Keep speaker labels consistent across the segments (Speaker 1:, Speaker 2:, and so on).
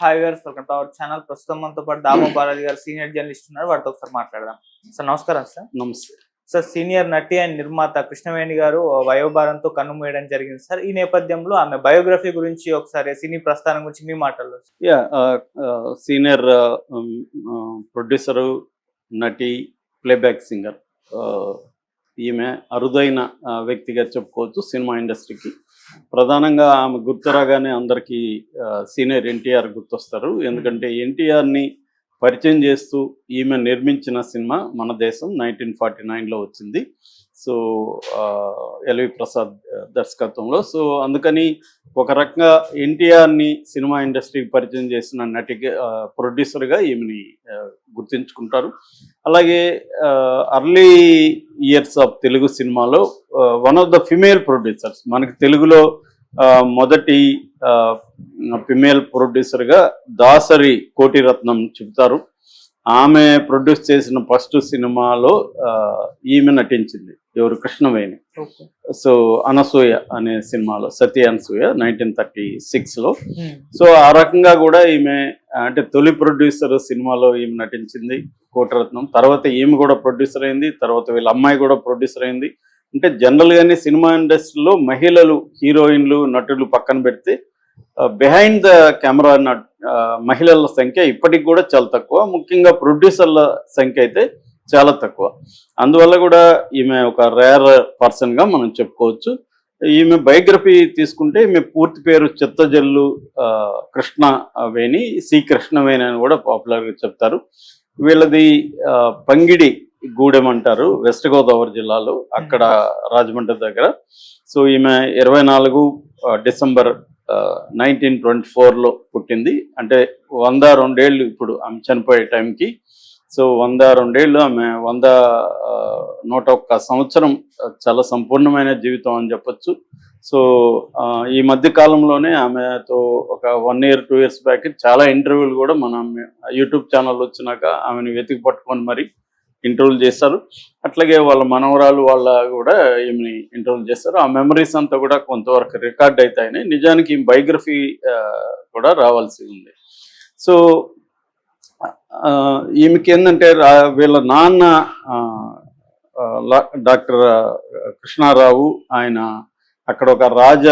Speaker 1: Hi viewers, welcome to our channel. ప్రస్తుతం మనతో పాటు దామో బాలాజీ గారు సీనియర్ జర్నలిస్ట్ ఉన్నారు. వాటితో ఒకసారి మాట్లాడదాం. సార్ నమస్కారం. సార్
Speaker 2: నమస్తే
Speaker 1: సార్, సీనియర్ నటి అండ్ నిర్మాత కృష్ణవేణి గారు వయోభారంతో కన్నుమూయడం జరిగింది సార్. ఈ నేపథ్యంలో ఆమె బయోగ్రఫీ గురించి ఒకసారి సినీ ప్రస్థానం గురించి మీ మాటల్లో.
Speaker 2: సీనియర్ ప్రొడ్యూసరు, నటి, ప్లేబ్యాక్ సింగర్. ఈమె అరుదైన వ్యక్తిగా చెప్పుకోవచ్చు సినిమా ఇండస్ట్రీకి. ప్రధానంగా ఆమె గుర్తురాగానే అందరికీ సీనియర్ ఎన్టీఆర్ గుర్తొస్తారు. ఎందుకంటే ఎన్టీఆర్ని పరిచయం చేస్తూ ఈమె నిర్మించిన సినిమా మన దేశం 1949లో వచ్చింది. సో ఎల్వి ప్రసాద్ దర్శకత్వంలో. సో అందుకని ఒక రకంగా ఎన్టీఆర్ని సినిమా ఇండస్ట్రీకి పరిచయం చేసిన నటిగా, ప్రొడ్యూసర్గా ఈమెని గుర్తించుకుంటారు. అలాగే అర్లీ ఇయర్స్ ఆఫ్ తెలుగు సినిమాలో one of the female producers. మనకి తెలుగులో మొదటి ఫిమేల్ ప్రొడ్యూసర్గా దాసరి కోటిరత్నం చెబుతారు. ఆమె ప్రొడ్యూస్ చేసిన ఫస్ట్ సినిమాలో ఈమె నటించింది. ఎవరు? కృష్ణవేణి. సో అనసూయ అనే సినిమాలో, సతీ అనసూయ 1936లో. సో ఆ రకంగా కూడా ఈమె అంటే తొలి ప్రొడ్యూసర్ సినిమాలో ఈమె నటించింది కోటిరత్నం. తర్వాత ఈమె కూడా ప్రొడ్యూసర్ అయింది. తర్వాత వీళ్ళ అమ్మాయి కూడా ప్రొడ్యూసర్ అయింది. అంటే జనరల్గానే సినిమా ఇండస్ట్రీలో మహిళలు, హీరోయిన్లు, నటులు పక్కన పెడితే బిహైండ్ ద కెమెరా మహిళల సంఖ్య ఇప్పటికి కూడా చాలా తక్కువ. ముఖ్యంగా ప్రొడ్యూసర్ల సంఖ్య అయితే చాలా తక్కువ. అందువల్ల కూడా ఈమె ఒక రేర్ పర్సన్గా మనం చెప్పుకోవచ్చు. ఈమె బయోగ్రఫీ తీసుకుంటే ఈమె పూర్తి పేరు చిత్తజల్లు కృష్ణవేణి, సి కృష్ణవేణి అని కూడా పాపులర్గా చెప్తారు. వీళ్ళది పంగిడి గూడెం అంటారు, వెస్ట్ గోదావరి జిల్లాలో, అక్కడ రాజమండ్రి దగ్గర. సో ఈమె 24 డిసెంబర్ 1924లో పుట్టింది. అంటే 102 ఏళ్ళు ఇప్పుడు ఆమె చనిపోయే టైంకి. సో 102 ఏళ్ళు ఆమె 101 సంవత్సరం చాలా సంపూర్ణమైన జీవితం అని చెప్పచ్చు. సో ఈ మధ్య కాలంలోనే ఆమెతో ఒక 1 year 2 years బ్యాక్ చాలా ఇంటర్వ్యూలు కూడా మనం యూట్యూబ్ ఛానల్ వచ్చినాక ఆమెను వెతికి పట్టుకొని మరి ఇంటర్వ్యూలు చేస్తారు. అట్లాగే వాళ్ళ మనవరాలు వాళ్ళ కూడా ఈమెని ఇంటర్వ్యూలు చేస్తారు. ఆ మెమరీస్ అంతా కూడా కొంతవరకు రికార్డ్ అవుతాయని. నిజానికి బయోగ్రఫీ కూడా రావాల్సి ఉంది. సో ఈమెకి ఏంటంటే వీళ్ళ నాన్న డాక్టర్ కృష్ణారావు, ఆయన అక్కడ ఒక రాజ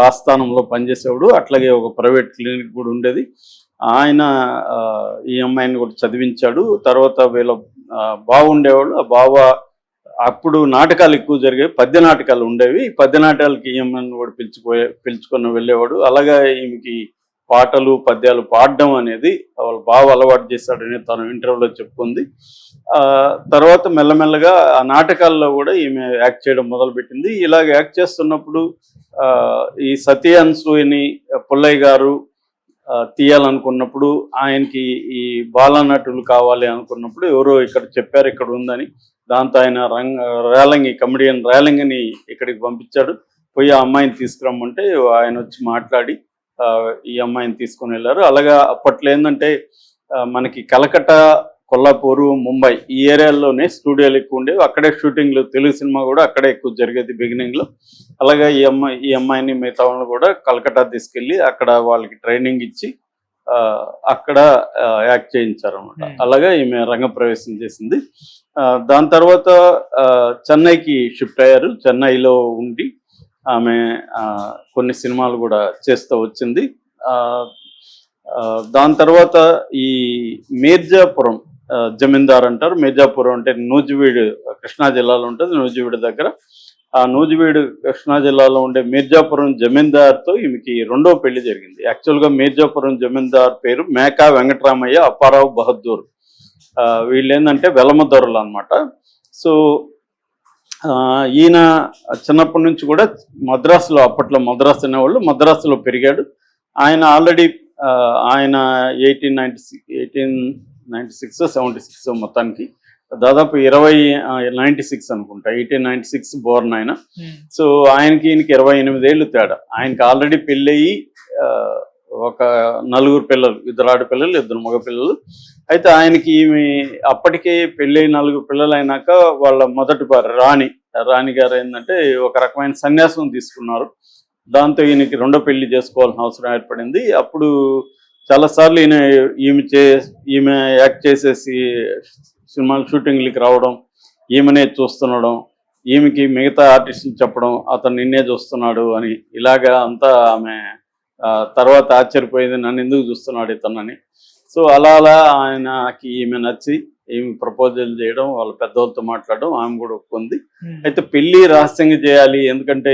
Speaker 2: ఆస్థానంలో పనిచేసేవాడు. అట్లాగే ఒక ప్రైవేట్ క్లినిక్ కూడా ఉండేది. ఆయన ఈ అమ్మాయిని కూడా చదివించాడు. తర్వాత వీళ్ళ బావ ఉండేవాడు. ఆ బావ అప్పుడు నాటకాలు ఎక్కువ జరిగేవి, పద్య నాటకాలు ఉండేవి. పద్య నాటకాలకి ఈ అమ్మాయిని కూడా పిలుచుకొని వెళ్ళేవాడు. అలాగా ఈమెకి పాటలు, పద్యాలు పాడడం అనేది వాళ్ళ బావ అలవాటు చేశాడని తను ఇంటర్వ్యూలో చెప్పుకుంది. తర్వాత మెల్లమెల్లగా ఆ నాటకాల్లో కూడా ఈమె యాక్ట్ చేయడం మొదలుపెట్టింది. ఇలాగ యాక్ట్ చేస్తున్నప్పుడు ఈ సతీ అనసూయని పుల్లయ్య గారు తీయాలనుకున్నప్పుడు, ఆయనకి ఈ బాలనటులు కావాలి అనుకున్నప్పుడు ఎవరో ఇక్కడ చెప్పారు ఇక్కడ ఉందని. దాంతో ఆయన రేలంగి, కమెడియన్ రేలంగిని ఇక్కడికి పంపించాడు. పోయి ఆ అమ్మాయిని తీసుకురమ్మంటే ఆయన వచ్చి మాట్లాడి ఈ అమ్మాయిని తీసుకొని వెళ్ళారు. అలాగా అప్పట్లో ఏంటంటే మనకి కలకట్టా, కొల్లాపూరు, ముంబై ఈ ఏరియాల్లోనే స్టూడియోలు ఎక్కువ ఉండేవి. అక్కడే షూటింగ్లు, తెలుగు సినిమా కూడా అక్కడే ఎక్కువ జరిగేది బిగినింగ్లో. అలాగే ఈ అమ్మాయిని మిగతా వాళ్ళని కూడా కలకట్టా తీసుకెళ్ళి అక్కడ వాళ్ళకి ట్రైనింగ్ ఇచ్చి అక్కడ యాక్ట్ చేయించారు అనమాట. అలాగే ఈమె రంగప్రవేశం చేసింది. దాని తర్వాత చెన్నైకి షిఫ్ట్ అయ్యారు. చెన్నైలో ఉండి ఆమె కొన్ని సినిమాలు కూడా చేస్తూ వచ్చింది. దాని తర్వాత ఈ మీర్జాపురం జమీందార్ అంటారు. మీర్జాపురం అంటే నూజివీడు, కృష్ణా జిల్లాలో ఉంటుంది. నూజివీడు దగ్గర. ఆ నూజివీడు కృష్ణా జిల్లాలో ఉండే మీర్జాపురం జమీందార్తో ఈమెకి రెండో పెళ్లి జరిగింది. యాక్చువల్గా మీర్జాపురం జమీందార్ పేరు మేకా వెంకటరామయ్య అప్పారావు బహదూర్. వీళ్ళు ఏంటంటే వెలమదొరలు అనమాట. సో ఈయన చిన్నప్పటి నుంచి కూడా మద్రాసులో, అప్పట్లో మద్రాసు అనేవాళ్ళు, మద్రాసులో పెరిగాడు. ఆయన ఆల్రెడీ ఆయన 1896 76 మొత్తానికి దాదాపు 96 అనుకుంటా, 1896 బోర్న్ ఆయన. సో ఆయనకి ఈయనకి 28 ఏళ్ళు తేడా. ఆయనకి ఆల్రెడీ పెళ్ళయి ఒక 4 పిల్లలు, 2 ఆడపిల్లలు, 2 మగపిల్లలు. అయితే ఆయనకి ఈమె అప్పటికే పెళ్ళయి 4 పిల్లలు అయినాక వాళ్ళ మొదటి భార్య రాణి గారు ఏంటంటే ఒక రకమైన సన్యాసం తీసుకున్నారు. దాంతో ఈయనకి రెండో పెళ్లి చేసుకోవాల్సిన అవసరం ఏర్పడింది. అప్పుడు చాలాసార్లు ఈమె యాక్ట్ చేసేసి సినిమాల షూటింగ్లకి రావడం, ఈమెనే చూస్తుండడం, ఈమెకి మిగతా ఆర్టిస్టులు చెప్పడం అతను నిన్నే చూస్తున్నాడు అని, ఇలాగా అంతా ఆమె తర్వాత ఆశ్చర్యపోయింది, నన్ను ఎందుకు చూస్తున్నాడు ఇతనని. సో అలా ఆయనకి ఈమె నచ్చి ఈమె ప్రపోజల్ చేయడం, వాళ్ళ పెద్దవాళ్ళతో మాట్లాడడం, ఆమె కూడా ఒప్పుకుంది. అయితే పెళ్లి రహస్యంగా చేయాలి, ఎందుకంటే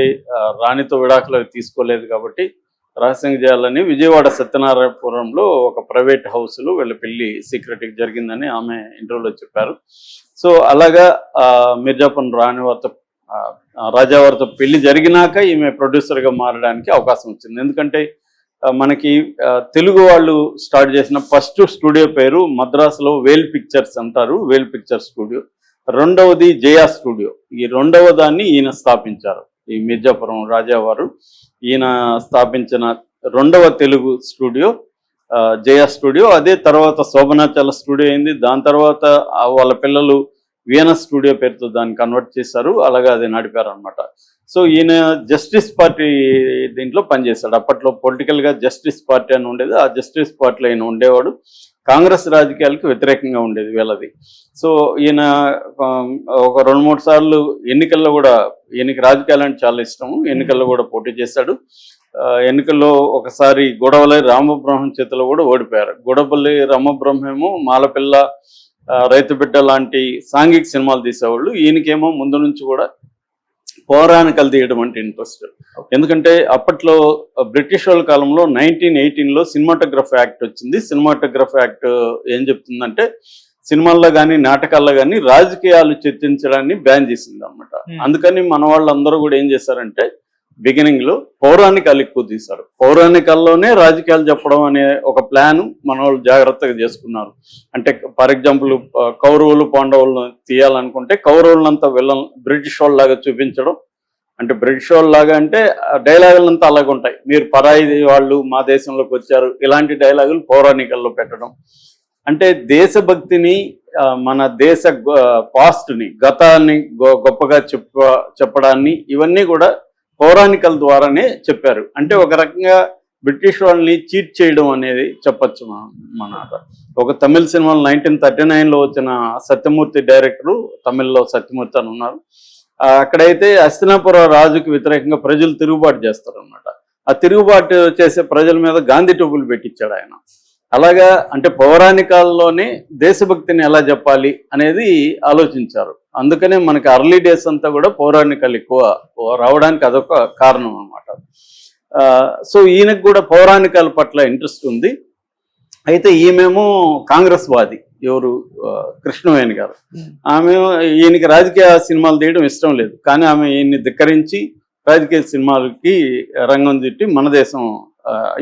Speaker 2: రాణితో విడాకులు తీసుకోలేదు కాబట్టి రహస్యంగా చేయాలని విజయవాడ సత్యనారాయణపురంలో ఒక ప్రైవేట్ హౌస్లో వీళ్ళ పెళ్లి సీక్రెట్గా జరిగిందని ఆమె ఇంటర్వ్యూలో చెప్పారు. సో అలాగా మిర్జాపురం రాజావారితో పెళ్లి జరిగినాక ఈమె ప్రొడ్యూసర్గా మారడానికి అవకాశం వచ్చింది. ఎందుకంటే మనకి తెలుగు వాళ్ళు స్టార్ట్ చేసిన ఫస్ట్ స్టూడియో పేరు మద్రాసులో వేల్ పిక్చర్స్ అంటారు, వేల్ పిక్చర్ స్టూడియో. రెండవది జయా స్టూడియో. ఈ రెండవ దాన్ని ఈయన స్థాపించారు. ఈ మిర్జాపురం రాజావారు ఈయన స్థాపించిన రెండవ తెలుగు స్టూడియో జయా స్టూడియో. అదే తర్వాత శోభనాచల స్టూడియో అయింది. దాని తర్వాత వాళ్ళ పిల్లలు వీనస్ స్టూడియో పేరుతో దాన్ని కన్వర్ట్ చేశారు. అలాగే అది నడిపారు అనమాట. సో ఈయన జస్టిస్ పార్టీ దీంట్లో పనిచేశాడు. అప్పట్లో పొలిటికల్గా జస్టిస్ పార్టీ అని ఉండేది. ఆ జస్టిస్ పార్టీలో ఈయన ఉండేవాడు. కాంగ్రెస్ రాజకీయాలకు వ్యతిరేకంగా ఉండేది వీళ్ళది. సో ఈయన ఒక 2-3 సార్లు ఎన్నికల్లో కూడా, ఈయనకి రాజకీయాలు అంటే చాలా ఇష్టము, ఎన్నికల్లో కూడా పోటీ చేశాడు. ఎన్నికల్లో ఒకసారి గొడవల్లి రామబ్రహ్మం చేతిలో కూడా ఓడిపోయారు. గొడవల్లి రామబ్రహ్మేమో మాలపిల్ల, రైతు బిడ్డ లాంటి సాంఘిక సినిమాలు తీసేవాళ్ళు. ఈయనకేమో ముందు నుంచి కూడా పౌరాణికలు తీయడం అంటే ఇంట్రెస్ట్. ఎందుకంటే అప్పట్లో బ్రిటిష్ వాళ్ళ కాలంలో 1918లో సినిమాటోగ్రఫీ యాక్ట్ వచ్చింది. సినిమాటోగ్రఫీ యాక్ట్ ఏం చెప్తుందంటే సినిమాల్లో కానీ నాటకాల్లో కానీ రాజకీయాలు చర్చించడాన్ని బ్యాన్ చేసింది అనమాట. అందుకని మన వాళ్ళందరూ కూడా ఏం చేశారంటే బిగినింగ్ లో పౌరాణికాలు ఎక్కువ తీశారు. పౌరాణికాల్లోనే రాజకీయాలు చెప్పడం అనే ఒక ప్లాన్ మన వాళ్ళు జాగ్రత్తగా చేసుకున్నారు. అంటే ఫర్ ఎగ్జాంపుల్ కౌరవులు పాండవులను తీయాలనుకుంటే కౌరవులంతా విలన్ బ్రిటిష్ వాళ్ళలాగా చూపించడం. అంటే బ్రిటిష్ వాళ్ళలాగా అంటే డైలాగులంతా అలాగే ఉంటాయి, మీరు పరాయి వాళ్ళు మా దేశంలోకి వచ్చారు, ఇలాంటి డైలాగులు పౌరాణికల్లో పెట్టడం. అంటే దేశభక్తిని, మన దేశ పాస్ట్ని, గతాన్ని గొప్పగా చెప్పడాన్ని ఇవన్నీ కూడా పౌరాణికల ద్వారానే చెప్పారు. అంటే ఒక రకంగా బ్రిటిష్ వాళ్ళని చీట్ చేయడం అనేది చెప్పచ్చు మన. ఒక తమిళ సినిమాలో 1939లో వచ్చిన సత్యమూర్తి డైరెక్టరు, తమిళ్లో సత్యమూర్తి అని ఉన్నారు. అక్కడైతే హస్తినాపుర రాజుకు వ్యతిరేకంగా ప్రజలు తిరుగుబాటు చేస్తారు అనమాట. ఆ తిరుగుబాటు చేసే ప్రజల మీద గాంధీ టోపులు పెట్టించాడు ఆయన. అలాగా అంటే పౌరాణికాల్లోనే దేశభక్తిని ఎలా చెప్పాలి అనేది ఆలోచించారు. అందుకనే మనకి అర్లీ డేస్ అంతా కూడా పౌరాణికాలు ఎక్కువ రావడానికి అదొక కారణం అనమాట. సో ఈయనకు కూడా పౌరాణికాల పట్ల ఇంట్రెస్ట్ ఉంది. అయితే ఈమెమో కాంగ్రెస్ వాది, ఎవరు కృష్ణవేణి గారు. ఆమె ఈయనకి రాజకీయ సినిమాలు తీయడం ఇష్టం లేదు, కానీ ఆమె ఈయన్ని ధిక్కరించి రాజకీయ సినిమాలకి రంగం చుట్టి మన దేశం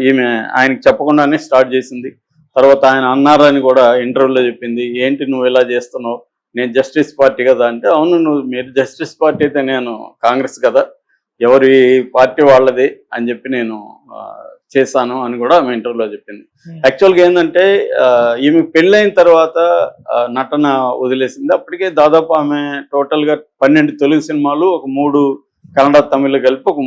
Speaker 2: ఈమె ఆయనకి చెప్పకుండానే స్టార్ట్ చేసింది. తర్వాత ఆయన అన్నారని కూడా ఇంటర్వ్యూలో చెప్పింది, ఏంటి నువ్వు ఇలా చేస్తున్నావు, నేను జస్టిస్ పార్టీ కదా అంటే, అవును మీరు జస్టిస్ పార్టీ అయితే నేను కాంగ్రెస్ కదా, ఎవరి పార్టీ వాళ్ళది అని చెప్పి నేను చేశాను అని కూడా ఆమె ఇంటర్వ్యూలో చెప్పింది. యాక్చువల్గా ఏంటంటే ఈమె పెళ్ళైన తర్వాత నటన వదిలేసింది. అప్పటికే దాదాపు ఆమె టోటల్గా 12 తెలుగు సినిమాలు, ఒక 3 కన్నడ తమిళ కలిపి ఒక